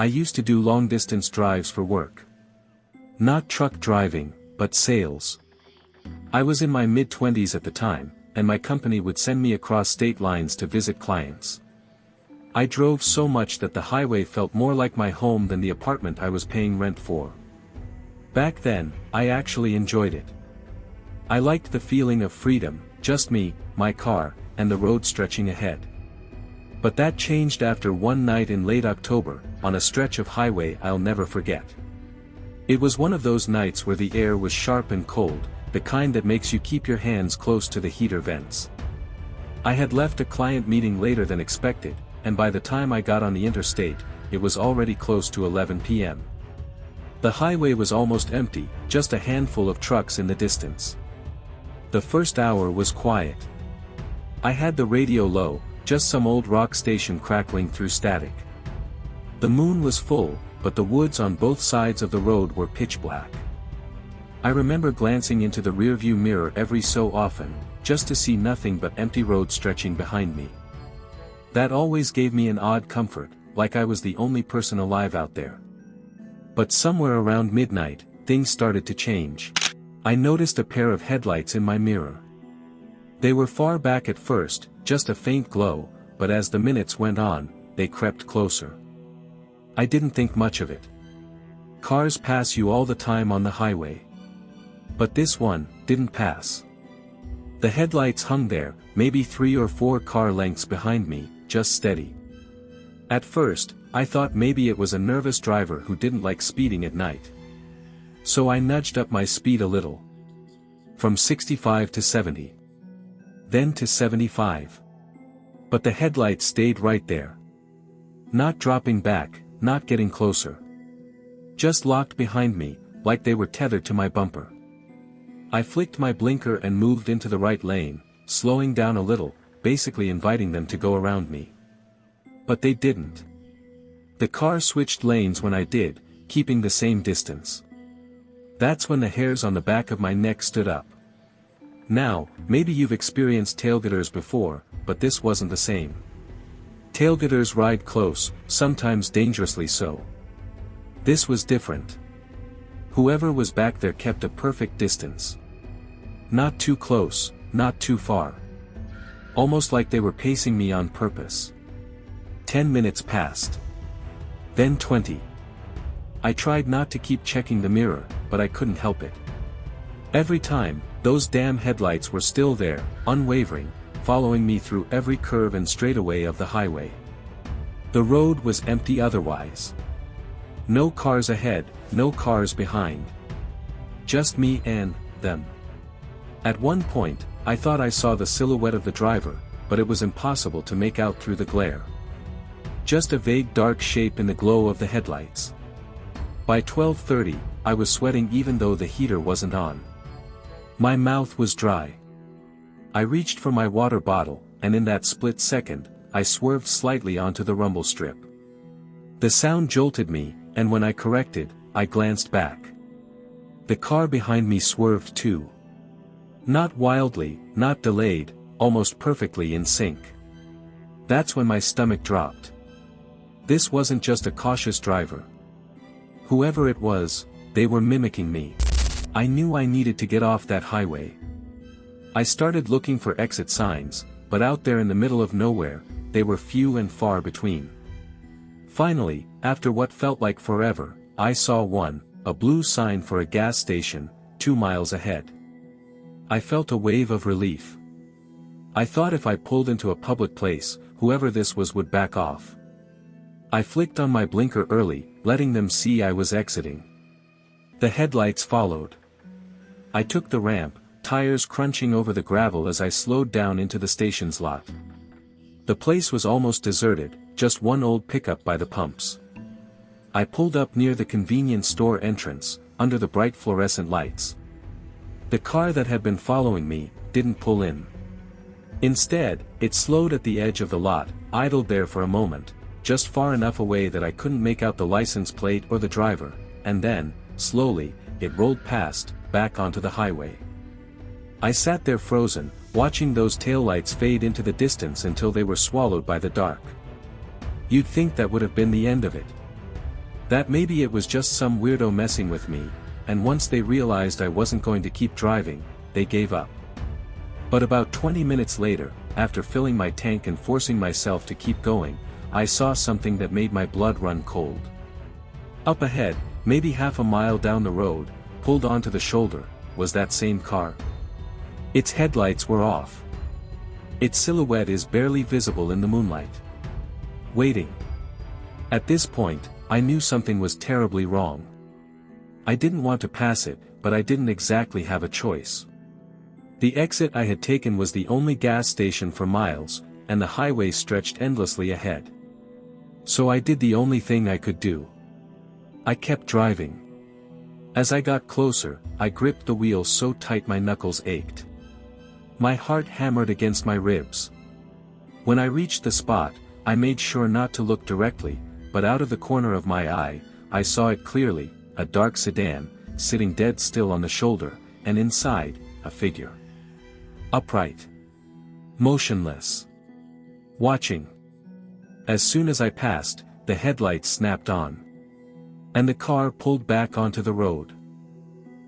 I used to do long-distance drives for work. Not truck driving, but sales. I was in my mid-20s at the time, and my company would send me across state lines to visit clients. I drove so much that the highway felt more like my home than the apartment I was paying rent for. Back then, I actually enjoyed it. I liked the feeling of freedom, just me, my car, and the road stretching ahead. But that changed after one night in late October, on a stretch of highway I'll never forget. It was one of those nights where the air was sharp and cold, the kind that makes you keep your hands close to the heater vents. I had left a client meeting later than expected, and by the time I got on the interstate, it was already close to 11 p.m. The highway was almost empty, just a handful of trucks in the distance. The first hour was quiet. I had the radio low, just some old rock station crackling through static. The moon was full, but the woods on both sides of the road were pitch black. I remember glancing into the rearview mirror every so often, just to see nothing but empty road stretching behind me. That always gave me an odd comfort, like I was the only person alive out there. But somewhere around midnight, things started to change. I noticed a pair of headlights in my mirror. They were far back at first, just a faint glow, but as the minutes went on, they crept closer. I didn't think much of it. Cars pass you all the time on the highway. But this one didn't pass. The headlights hung there, maybe 3 or 4 car lengths behind me, just steady. At first, I thought maybe it was a nervous driver who didn't like speeding at night. So I nudged up my speed a little. From 65 to 70. Then to 75. But the headlights stayed right there. Not dropping back, not getting closer. Just locked behind me, like they were tethered to my bumper. I flicked my blinker and moved into the right lane, slowing down a little, basically inviting them to go around me. But they didn't. The car switched lanes when I did, keeping the same distance. That's when the hairs on the back of my neck stood up. Now, maybe you've experienced tailgaters before, but this wasn't the same. Tailgaters ride close, sometimes dangerously so. This was different. Whoever was back there kept a perfect distance. Not too close, not too far. Almost like they were pacing me on purpose. 10 minutes passed. Then 20. I tried not to keep checking the mirror, but I couldn't help it. Every time, those damn headlights were still there, unwavering, following me through every curve and straightaway of the highway. The road was empty otherwise. No cars ahead, no cars behind. Just me and them. At one point, I thought I saw the silhouette of the driver, but it was impossible to make out through the glare. Just a vague dark shape in the glow of the headlights. By 12:30, I was sweating even though the heater wasn't on. My mouth was dry. I reached for my water bottle, and in that split second, I swerved slightly onto the rumble strip. The sound jolted me, and when I corrected, I glanced back. The car behind me swerved too. Not wildly, not delayed, almost perfectly in sync. That's when my stomach dropped. This wasn't just a cautious driver. Whoever it was, they were mimicking me. I knew I needed to get off that highway. I started looking for exit signs, but out there in the middle of nowhere, they were few and far between. Finally, after what felt like forever, I saw one, a blue sign for a gas station, 2 miles ahead. I felt a wave of relief. I thought if I pulled into a public place, whoever this was would back off. I flicked on my blinker early, letting them see I was exiting. The headlights followed. I took the ramp, tires crunching over the gravel as I slowed down into the station's lot. The place was almost deserted, just one old pickup by the pumps. I pulled up near the convenience store entrance, under the bright fluorescent lights. The car that had been following me didn't pull in. Instead, it slowed at the edge of the lot, idled there for a moment, just far enough away that I couldn't make out the license plate or the driver, and then, slowly, it rolled past, back onto the highway. I sat there frozen, watching those taillights fade into the distance until they were swallowed by the dark. You'd think that would have been the end of it. That maybe it was just some weirdo messing with me, and once they realized I wasn't going to keep driving, they gave up. But about 20 minutes later, after filling my tank and forcing myself to keep going, I saw something that made my blood run cold. Up ahead, maybe half a mile down the road, pulled onto the shoulder, was that same car. Its headlights were off. Its silhouette is barely visible in the moonlight. Waiting. At this point, I knew something was terribly wrong. I didn't want to pass it, but I didn't exactly have a choice. The exit I had taken was the only gas station for miles, and the highway stretched endlessly ahead. So I did the only thing I could do. I kept driving. As I got closer, I gripped the wheel so tight my knuckles ached. My heart hammered against my ribs. When I reached the spot, I made sure not to look directly, but out of the corner of my eye, I saw it clearly, a dark sedan, sitting dead still on the shoulder, and inside, a figure. Upright. Motionless. Watching. As soon as I passed, the headlights snapped on. And the car pulled back onto the road.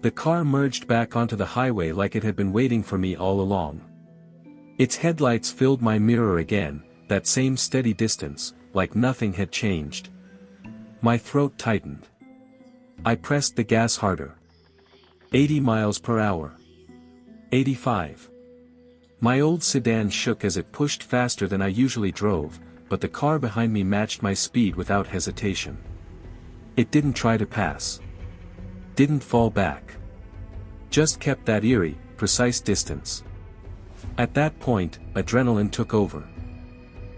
The car merged back onto the highway like it had been waiting for me all along. Its headlights filled my mirror again, that same steady distance, like nothing had changed. My throat tightened. I pressed the gas harder. 80 miles per hour. 85. My old sedan shook as it pushed faster than I usually drove, but the car behind me matched my speed without hesitation. It didn't try to pass. Didn't fall back. Just kept that eerie, precise distance. At that point, adrenaline took over.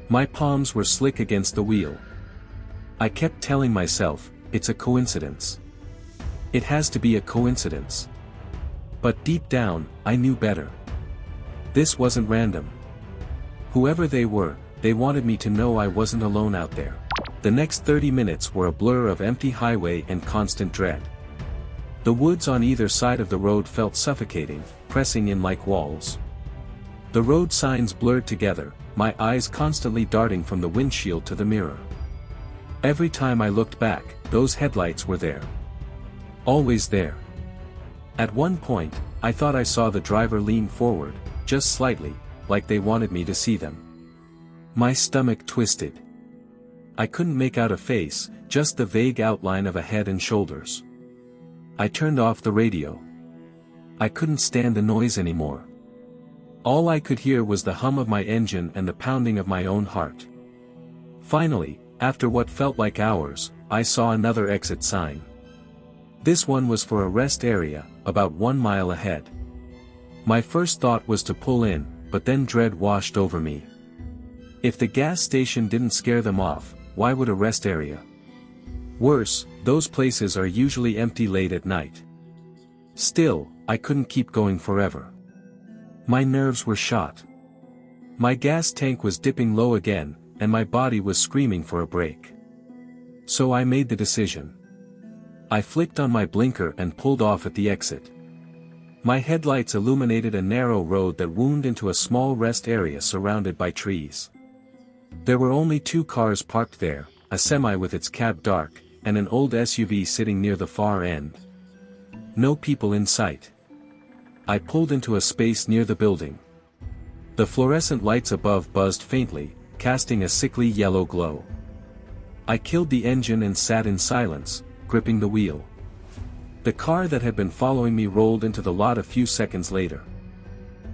My palms were slick against the wheel. I kept telling myself, it's a coincidence. It has to be a coincidence. But deep down, I knew better. This wasn't random. Whoever they were, they wanted me to know I wasn't alone out there. The next 30 minutes were a blur of empty highway and constant dread. The woods on either side of the road felt suffocating, pressing in like walls. The road signs blurred together, my eyes constantly darting from the windshield to the mirror. Every time I looked back, those headlights were there. Always there. At one point, I thought I saw the driver lean forward, just slightly, like they wanted me to see them. My stomach twisted. I couldn't make out a face, just the vague outline of a head and shoulders. I turned off the radio. I couldn't stand the noise anymore. All I could hear was the hum of my engine and the pounding of my own heart. Finally, after what felt like hours, I saw another exit sign. This one was for a rest area, about 1 mile ahead. My first thought was to pull in, but then dread washed over me. If the gas station didn't scare them off, why would a rest area? Worse, those places are usually empty late at night. Still, I couldn't keep going forever. My nerves were shot. My gas tank was dipping low again, and my body was screaming for a break. So I made the decision. I flicked on my blinker and pulled off at the exit. My headlights illuminated a narrow road that wound into a small rest area surrounded by trees. There were only 2 cars parked there, a semi with its cab dark, and an old SUV sitting near the far end. No people in sight. I pulled into a space near the building. The fluorescent lights above buzzed faintly, casting a sickly yellow glow. I killed the engine and sat in silence, gripping the wheel. The car that had been following me rolled into the lot a few seconds later.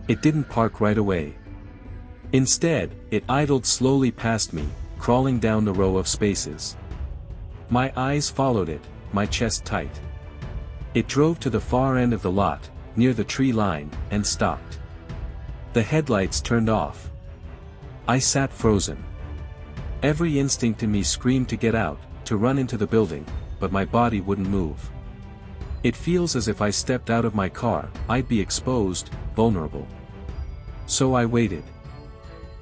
It didn't park right away. Instead, it idled slowly past me, crawling down the row of spaces. My eyes followed it, my chest tight. It drove to the far end of the lot, near the tree line, and stopped. The headlights turned off. I sat frozen. Every instinct in me screamed to get out, to run into the building, but my body wouldn't move. It feels as if I stepped out of my car, I'd be exposed, vulnerable. So I waited.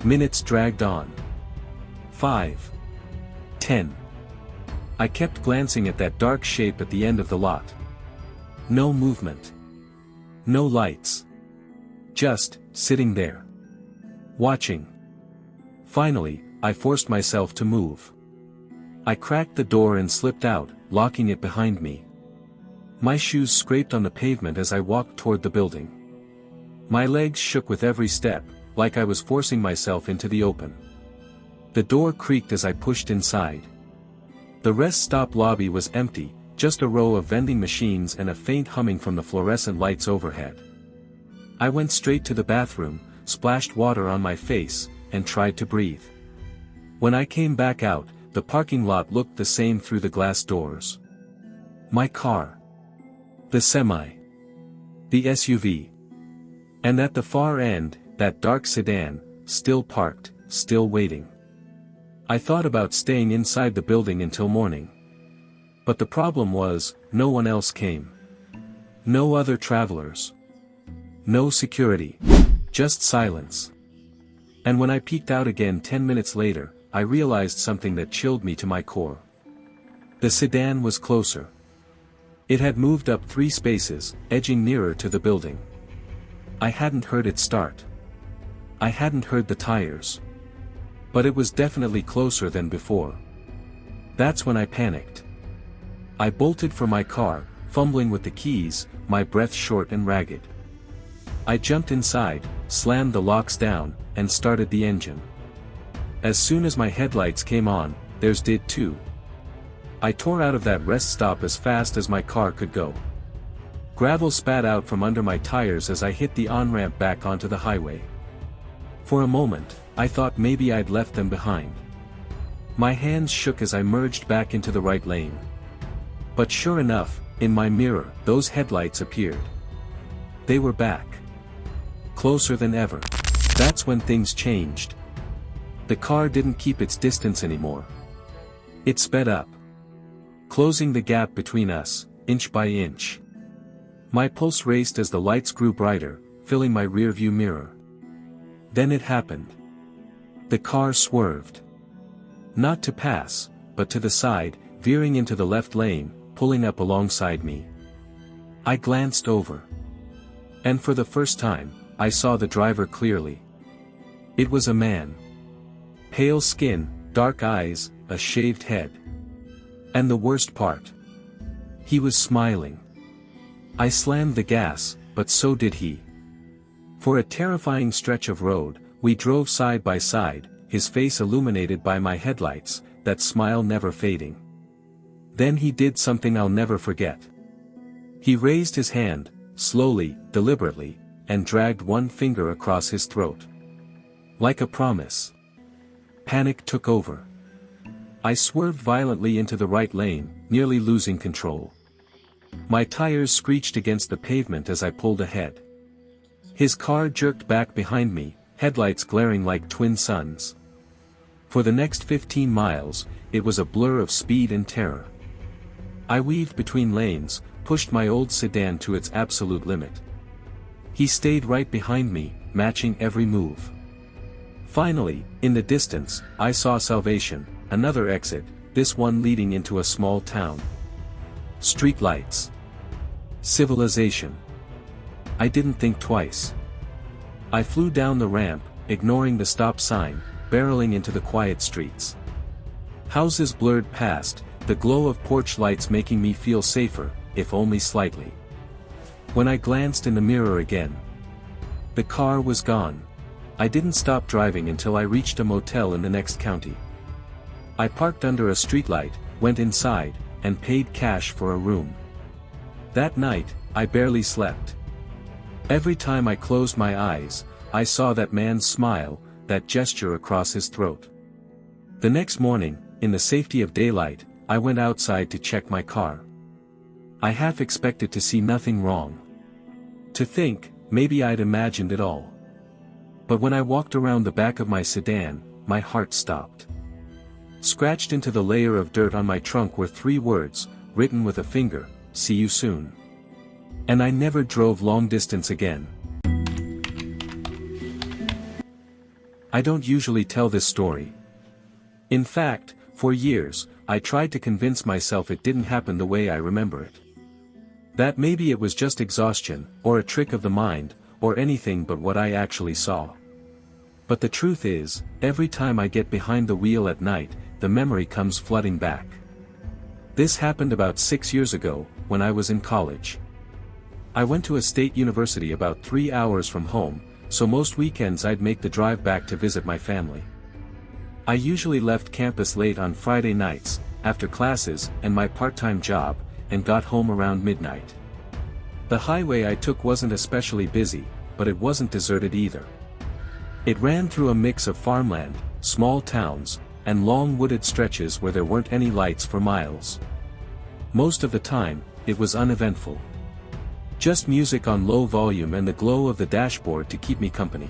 Minutes dragged on. 5. 10. I kept glancing at that dark shape at the end of the lot. No movement. No lights. Just, sitting there. Watching. Finally, I forced myself to move. I cracked the door and slipped out, locking it behind me. My shoes scraped on the pavement as I walked toward the building. My legs shook with every step, like I was forcing myself into the open. The door creaked as I pushed inside. The rest stop lobby was empty, just a row of vending machines and a faint humming from the fluorescent lights overhead. I went straight to the bathroom, splashed water on my face, and tried to breathe. When I came back out, the parking lot looked the same through the glass doors. My car. The semi. The SUV. And at the far end, that dark sedan, still parked, still waiting. I thought about staying inside the building until morning. But the problem was, no one else came. No other travelers. No security. Just silence. And when I peeked out again 10 minutes later, I realized something that chilled me to my core. The sedan was closer. It had moved up 3 spaces, edging nearer to the building. I hadn't heard it start. I hadn't heard the tires. But it was definitely closer than before. That's when I panicked. I bolted for my car, fumbling with the keys, my breath short and ragged. I jumped inside, slammed the locks down, and started the engine. As soon as my headlights came on, theirs did too. I tore out of that rest stop as fast as my car could go. Gravel spat out from under my tires as I hit the on-ramp back onto the highway. For a moment, I thought maybe I'd left them behind. My hands shook as I merged back into the right lane. But sure enough, in my mirror, those headlights appeared. They were back. Closer than ever. That's when things changed. The car didn't keep its distance anymore. It sped up. Closing the gap between us, inch by inch. My pulse raced as the lights grew brighter, filling my rearview mirror. Then it happened. The car swerved. Not to pass, but to the side, veering into the left lane, pulling up alongside me. I glanced over. And for the first time, I saw the driver clearly. It was a man. Pale skin, dark eyes, a shaved head. And the worst part. He was smiling. I slammed the gas, but so did he. For a terrifying stretch of road, we drove side by side, his face illuminated by my headlights, that smile never fading. Then he did something I'll never forget. He raised his hand, slowly, deliberately, and dragged one finger across his throat. Like a promise. Panic took over. I swerved violently into the right lane, nearly losing control. My tires screeched against the pavement as I pulled ahead. His car jerked back behind me, headlights glaring like twin suns. For the next 15 miles, it was a blur of speed and terror. I weaved between lanes, pushed my old sedan to its absolute limit. He stayed right behind me, matching every move. Finally, in the distance, I saw salvation, another exit, this one leading into a small town. Street lights. Civilization. I didn't think twice. I flew down the ramp, ignoring the stop sign, barreling into the quiet streets. Houses blurred past, the glow of porch lights making me feel safer, if only slightly. When I glanced in the mirror again, the car was gone. I didn't stop driving until I reached a motel in the next county. I parked under a streetlight, went inside, and paid cash for a room. That night, I barely slept. Every time I closed my eyes, I saw that man's smile, that gesture across his throat. The next morning, in the safety of daylight, I went outside to check my car. I half expected to see nothing wrong. To think, maybe I'd imagined it all. But when I walked around the back of my sedan, my heart stopped. Scratched into the layer of dirt on my trunk were 3 words, written with a finger, "See you soon." And I never drove long distance again. I don't usually tell this story. In fact, for years, I tried to convince myself it didn't happen the way I remember it. That maybe it was just exhaustion, or a trick of the mind, or anything but what I actually saw. But the truth is, every time I get behind the wheel at night, the memory comes flooding back. This happened about 6 years ago, when I was in college. I went to a state university about 3 hours from home, so most weekends I'd make the drive back to visit my family. I usually left campus late on Friday nights, after classes and my part-time job, and got home around midnight. The highway I took wasn't especially busy, but it wasn't deserted either. It ran through a mix of farmland, small towns, and long wooded stretches where there weren't any lights for miles. Most of the time, it was uneventful. Just music on low volume and the glow of the dashboard to keep me company.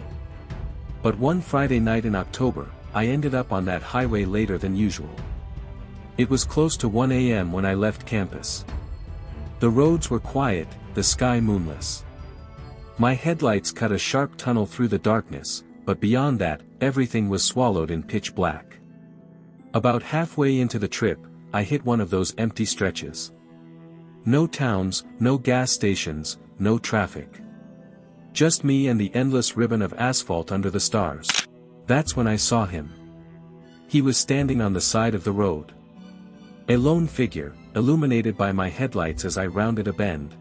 But one Friday night in October, I ended up on that highway later than usual. It was close to 1 a.m. when I left campus. The roads were quiet, the sky moonless. My headlights cut a sharp tunnel through the darkness, but beyond that, everything was swallowed in pitch black. About halfway into the trip, I hit one of those empty stretches. No towns, no gas stations, no traffic. Just me and the endless ribbon of asphalt under the stars. That's when I saw him. He was standing on the side of the road. A lone figure, illuminated by my headlights as I rounded a bend.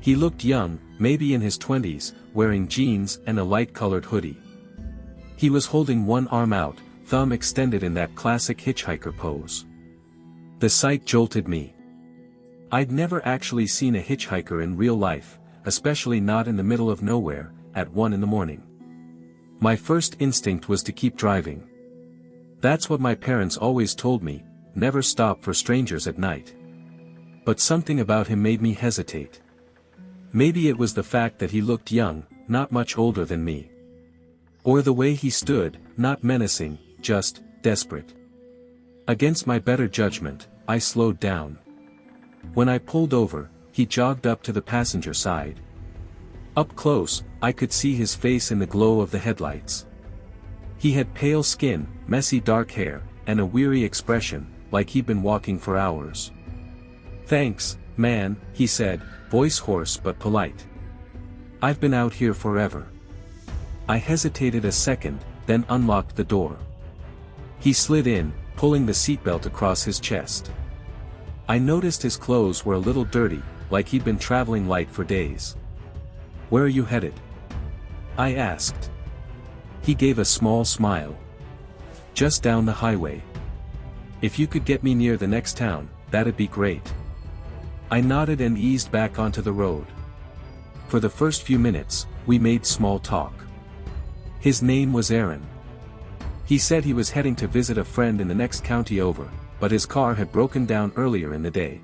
He looked young, maybe in his 20s, wearing jeans and a light-colored hoodie. He was holding one arm out, thumb extended in that classic hitchhiker pose. The sight jolted me. I'd never actually seen a hitchhiker in real life, especially not in the middle of nowhere, at 1 in the morning. My first instinct was to keep driving. That's what my parents always told me, never stop for strangers at night. But something about him made me hesitate. Maybe it was the fact that he looked young, not much older than me. Or the way he stood, not menacing, just desperate. Against my better judgment, I slowed down. When I pulled over, he jogged up to the passenger side. Up close, I could see his face in the glow of the headlights. He had pale skin, messy dark hair, and a weary expression, like he'd been walking for hours. "Thanks, man," he said, voice hoarse but polite. "I've been out here forever." I hesitated a second, then unlocked the door. He slid in, pulling the seatbelt across his chest. I noticed his clothes were a little dirty, like he'd been traveling light for days. "Where are you headed?" I asked. He gave a small smile. "Just down the highway. If you could get me near the next town, that'd be great." I nodded and eased back onto the road. For the first few minutes, we made small talk. His name was Aaron. He said he was heading to visit a friend in the next county over, but his car had broken down earlier in the day.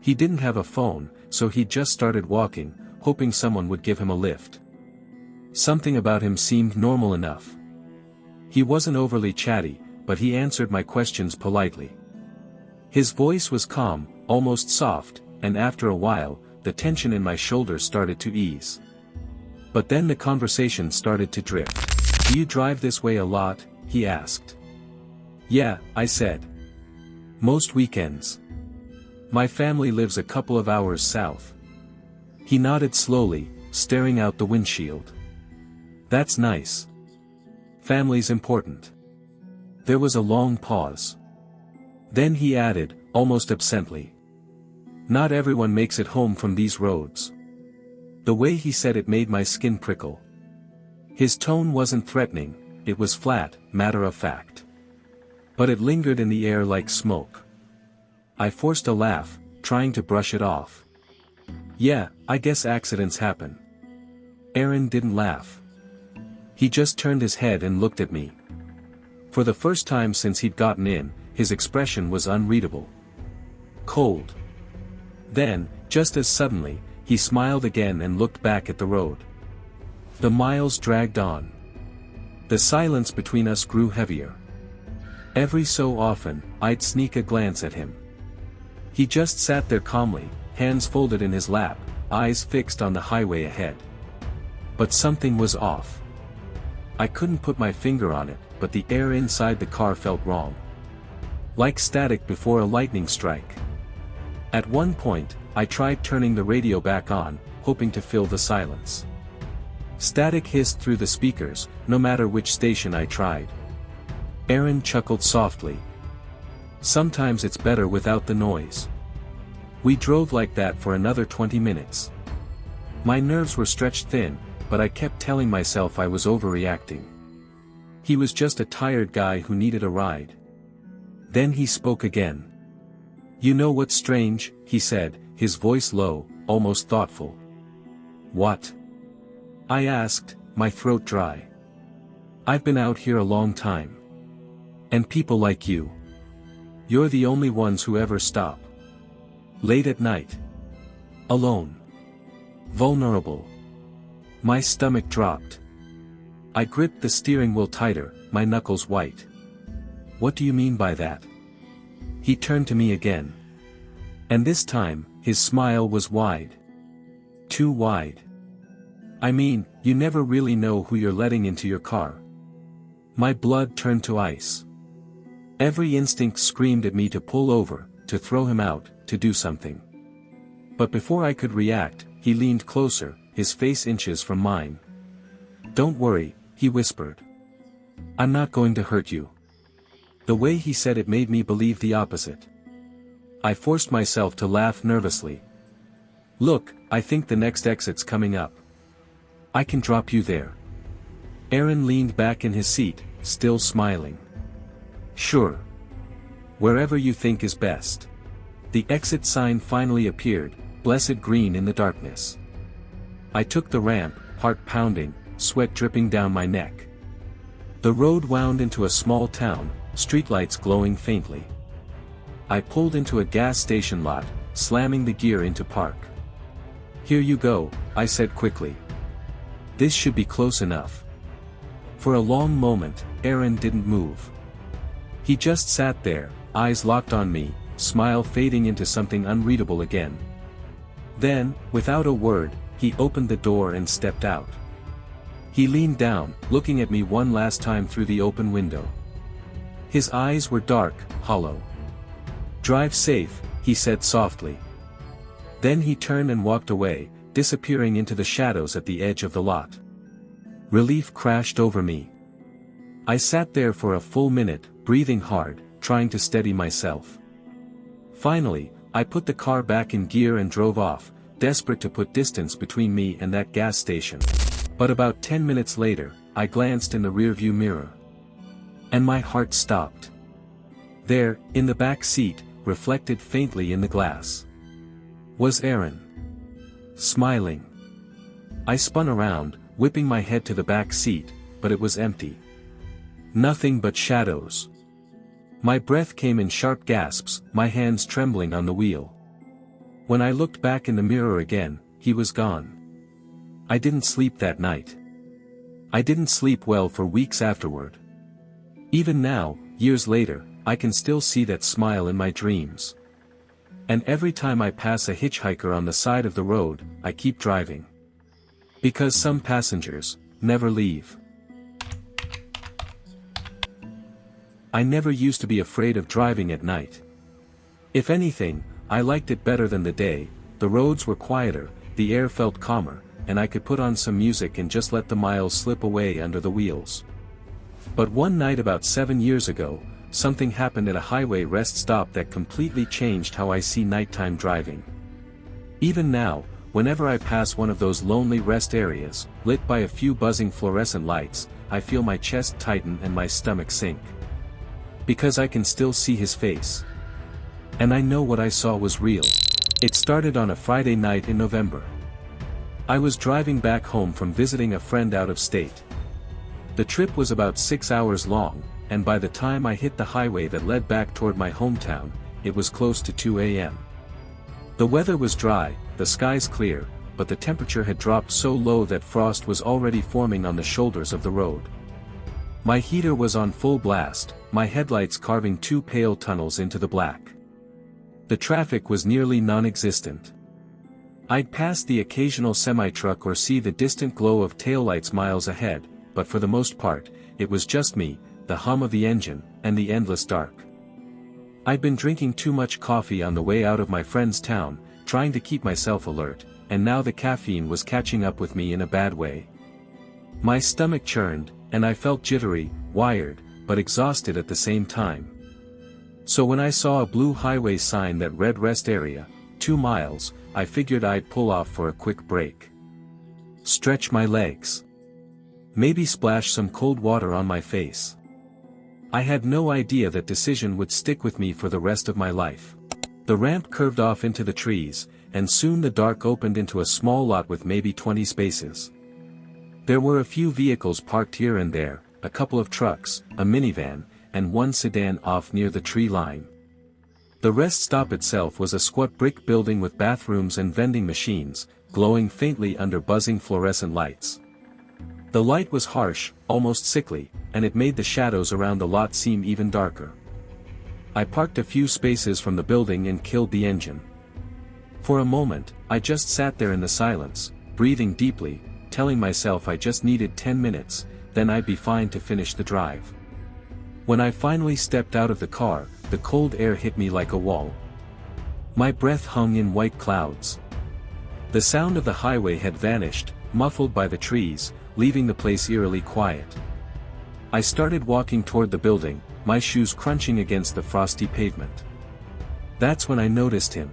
He didn't have a phone, so he just started walking, hoping someone would give him a lift. Something about him seemed normal enough. He wasn't overly chatty, but he answered my questions politely. His voice was calm, almost soft, and after a while, the tension in my shoulders started to ease. But then the conversation started to drift. "Do you drive this way a lot?" he asked. "Yeah," I said. "Most weekends. My family lives a couple of hours south." He nodded slowly, staring out the windshield. "That's nice. Family's important." There was a long pause. Then he added, almost absently, "Not everyone makes it home from these roads." The way he said it made my skin prickle. His tone wasn't threatening, it was flat, matter of fact. But it lingered in the air like smoke. I forced a laugh, trying to brush it off. "Yeah, I guess accidents happen." Aaron didn't laugh. He just turned his head and looked at me. For the first time since he'd gotten in, his expression was unreadable. Cold. Then, just as suddenly, he smiled again and looked back at the road. The miles dragged on. The silence between us grew heavier. Every so often, I'd sneak a glance at him. He just sat there calmly, hands folded in his lap, eyes fixed on the highway ahead. But something was off. I couldn't put my finger on it, but the air inside the car felt wrong. Like static before a lightning strike. At one point, I tried turning the radio back on, hoping to fill the silence. Static hissed through the speakers, no matter which station I tried. Aaron chuckled softly. Sometimes it's better without the noise. We drove like that for another 20 minutes. My nerves were stretched thin, but I kept telling myself I was overreacting. He was just a tired guy who needed a ride. Then he spoke again. "You know what's strange?" he said, his voice low, almost thoughtful. "What?" I asked, my throat dry. "I've been out here a long time. And people like you. You're the only ones who ever stop. Late at night. Alone. Vulnerable." My stomach dropped. I gripped the steering wheel tighter, my knuckles white. "What do you mean by that?" He turned to me again. And this time, his smile was wide. Too wide. "I mean, you never really know who you're letting into your car." My blood turned to ice. Every instinct screamed at me to pull over, to throw him out, to do something. But before I could react, he leaned closer, his face inches from mine. "Don't worry," he whispered. "I'm not going to hurt you." The way he said it made me believe the opposite. I forced myself to laugh nervously. "Look, I think the next exit's coming up. I can drop you there." Aaron leaned back in his seat, still smiling. "Sure. Wherever you think is best." The exit sign finally appeared, blessed green in the darkness. I took the ramp, heart pounding, sweat dripping down my neck. The road wound into a small town, streetlights glowing faintly. I pulled into a gas station lot, slamming the gear into park. "Here you go," I said quickly. "This should be close enough." For a long moment, Aaron didn't move. He just sat there, eyes locked on me, smile fading into something unreadable again. Then, without a word, he opened the door and stepped out. He leaned down, looking at me one last time through the open window. His eyes were dark, hollow. "Drive safe," he said softly. Then he turned and walked away, disappearing into the shadows at the edge of the lot. Relief crashed over me. I sat there for a full minute, breathing hard, trying to steady myself. Finally, I put the car back in gear and drove off, desperate to put distance between me and that gas station. But about 10 minutes later, I glanced in the rearview mirror. And my heart stopped. There, in the back seat, reflected faintly in the glass, was Aaron. Smiling. I spun around, whipping my head to the back seat, but it was empty. Nothing but shadows. My breath came in sharp gasps, my hands trembling on the wheel. When I looked back in the mirror again, he was gone. I didn't sleep that night. I didn't sleep well for weeks afterward. Even now, years later, I can still see that smile in my dreams. And every time I pass a hitchhiker on the side of the road, I keep driving. Because some passengers never leave. I never used to be afraid of driving at night. If anything, I liked it better than the day. The roads were quieter, the air felt calmer, and I could put on some music and just let the miles slip away under the wheels. But one night about 7 years ago, something happened at a highway rest stop that completely changed how I see nighttime driving. Even now, whenever I pass one of those lonely rest areas, lit by a few buzzing fluorescent lights, I feel my chest tighten and my stomach sink. Because I can still see his face. And I know what I saw was real. It started on a Friday night in November. I was driving back home from visiting a friend out of state. The trip was about 6 hours long, and by the time I hit the highway that led back toward my hometown, it was close to 2 a.m. The weather was dry, the skies clear, but the temperature had dropped so low that frost was already forming on the shoulders of the road. My heater was on full blast, my headlights carving 2 pale tunnels into the black. The traffic was nearly non-existent. I'd pass the occasional semi-truck or see the distant glow of taillights miles ahead, but for the most part, it was just me, the hum of the engine, and the endless dark. I'd been drinking too much coffee on the way out of my friend's town, trying to keep myself alert, and now the caffeine was catching up with me in a bad way. My stomach churned, and I felt jittery, wired, but exhausted at the same time. So when I saw a blue highway sign that read rest area, 2 miles, I figured I'd pull off for a quick break. Stretch my legs. Maybe splash some cold water on my face. I had no idea that decision would stick with me for the rest of my life. The ramp curved off into the trees, and soon the dark opened into a small lot with maybe 20 spaces. There were a few vehicles parked here and there, a couple of trucks, a minivan, and one sedan off near the tree line. The rest stop itself was a squat brick building with bathrooms and vending machines, glowing faintly under buzzing fluorescent lights. The light was harsh, almost sickly, and it made the shadows around the lot seem even darker. I parked a few spaces from the building and killed the engine. For a moment, I just sat there in the silence, breathing deeply, telling myself I just needed 10 minutes, then I'd be fine to finish the drive. When I finally stepped out of the car, the cold air hit me like a wall. My breath hung in white clouds. The sound of the highway had vanished, muffled by the trees, leaving the place eerily quiet. I started walking toward the building, my shoes crunching against the frosty pavement. That's when I noticed him.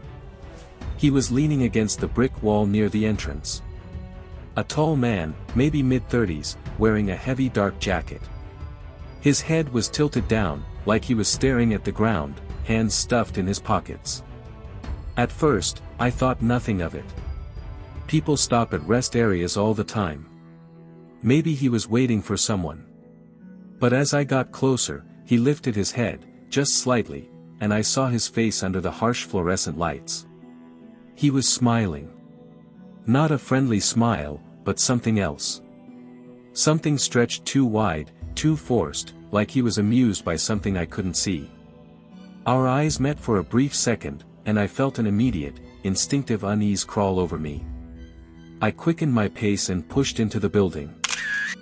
He was leaning against the brick wall near the entrance. A tall man, maybe mid-30s, wearing a heavy dark jacket. His head was tilted down, like he was staring at the ground, hands stuffed in his pockets. At first, I thought nothing of it. People stop at rest areas all the time. Maybe he was waiting for someone. But as I got closer, he lifted his head, just slightly, and I saw his face under the harsh fluorescent lights. He was smiling. Not a friendly smile, but something else. Something stretched too wide, too forced, like he was amused by something I couldn't see. Our eyes met for a brief second, and I felt an immediate, instinctive unease crawl over me. I quickened my pace and pushed into the building.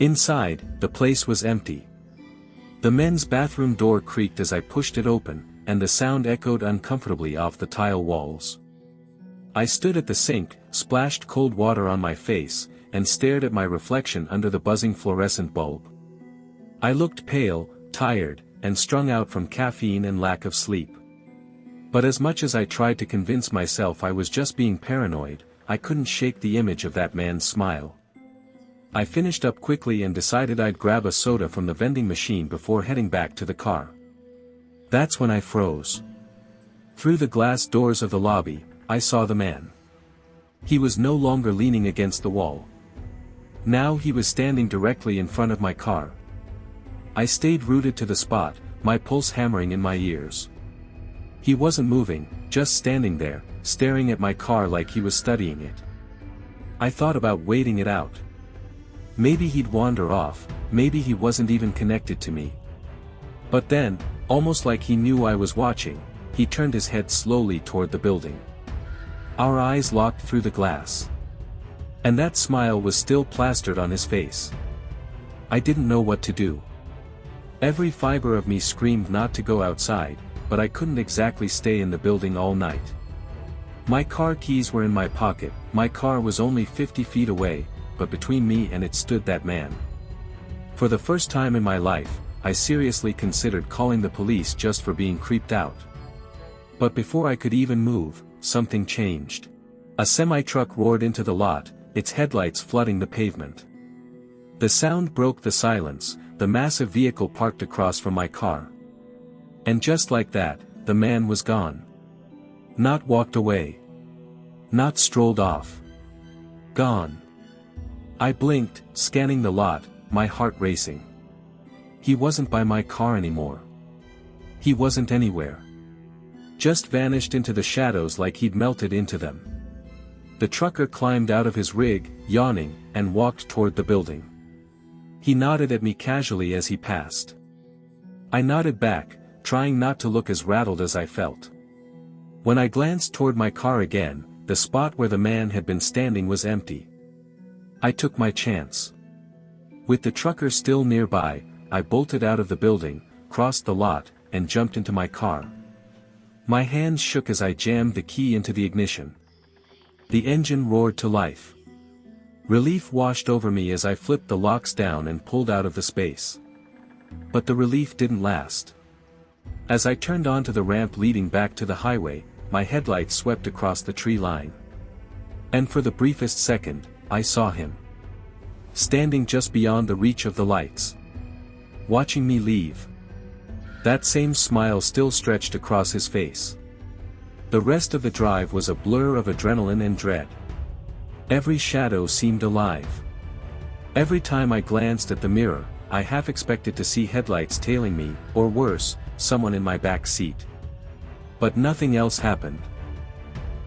Inside, the place was empty. The men's bathroom door creaked as I pushed it open, and the sound echoed uncomfortably off the tile walls. I stood at the sink, splashed cold water on my face, and stared at my reflection under the buzzing fluorescent bulb. I looked pale, tired, and strung out from caffeine and lack of sleep. But as much as I tried to convince myself I was just being paranoid, I couldn't shake the image of that man's smile. I finished up quickly and decided I'd grab a soda from the vending machine before heading back to the car. That's when I froze. Through the glass doors of the lobby, I saw the man. He was no longer leaning against the wall. Now he was standing directly in front of my car. I stayed rooted to the spot, my pulse hammering in my ears. He wasn't moving, just standing there, staring at my car like he was studying it. I thought about waiting it out. Maybe he'd wander off, maybe he wasn't even connected to me. But then, almost like he knew I was watching, he turned his head slowly toward the building. Our eyes locked through the glass. And that smile was still plastered on his face. I didn't know what to do. Every fiber of me screamed not to go outside, but I couldn't exactly stay in the building all night. My car keys were in my pocket, my car was only 50 feet away, but between me and it stood that man. For the first time in my life, I seriously considered calling the police just for being creeped out. But before I could even move, something changed. A semi-truck roared into the lot, its headlights flooding the pavement. The sound broke the silence, the massive vehicle parked across from my car. And just like that, the man was gone. Not walked away. Not strolled off. Gone. I blinked, scanning the lot, my heart racing. He wasn't by my car anymore. He wasn't anywhere. Just vanished into the shadows like he'd melted into them. The trucker climbed out of his rig, yawning, and walked toward the building. He nodded at me casually as he passed. I nodded back, trying not to look as rattled as I felt. When I glanced toward my car again, the spot where the man had been standing was empty. I took my chance. With the trucker still nearby, I bolted out of the building, crossed the lot, and jumped into my car. My hands shook as I jammed the key into the ignition. The engine roared to life. Relief washed over me as I flipped the locks down and pulled out of the space. But the relief didn't last. As I turned onto the ramp leading back to the highway, my headlights swept across the tree line. And for the briefest second, I saw him. Standing just beyond the reach of the lights. Watching me leave. That same smile still stretched across his face. The rest of the drive was a blur of adrenaline and dread. Every shadow seemed alive. Every time I glanced at the mirror, I half expected to see headlights tailing me, or worse, someone in my back seat. But nothing else happened.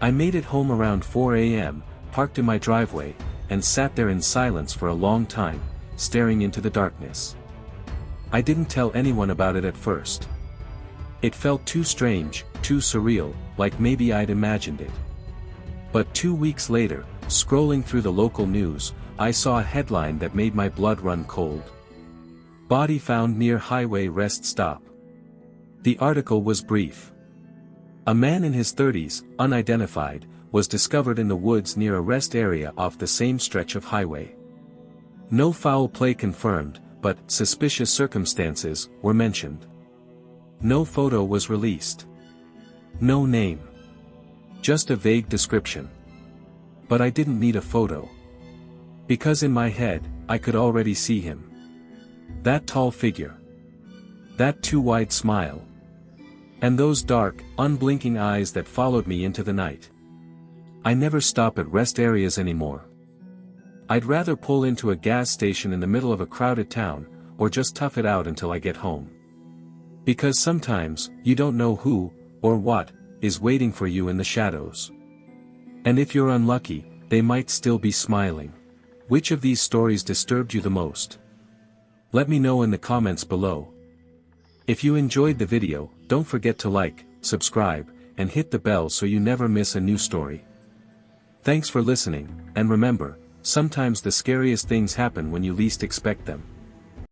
I made it home around 4 a.m., parked in my driveway, and sat there in silence for a long time, staring into the darkness. I didn't tell anyone about it at first. It felt too strange, too surreal, like maybe I'd imagined it. But 2 weeks later, scrolling through the local news, I saw a headline that made my blood run cold. Body found near highway rest stop. The article was brief. A man in his 30s, unidentified, was discovered in the woods near a rest area off the same stretch of highway. No foul play confirmed, but suspicious circumstances were mentioned. No photo was released. No name. Just a vague description. But I didn't need a photo. Because in my head, I could already see him. That tall figure. That too wide smile. And those dark, unblinking eyes that followed me into the night. I never stop at rest areas anymore. I'd rather pull into a gas station in the middle of a crowded town, or just tough it out until I get home. Because sometimes, you don't know who, or what, is waiting for you in the shadows. And if you're unlucky, they might still be smiling. Which of these stories disturbed you the most? Let me know in the comments below. If you enjoyed the video, don't forget to like, subscribe, and hit the bell so you never miss a new story. Thanks for listening, and remember, sometimes the scariest things happen when you least expect them.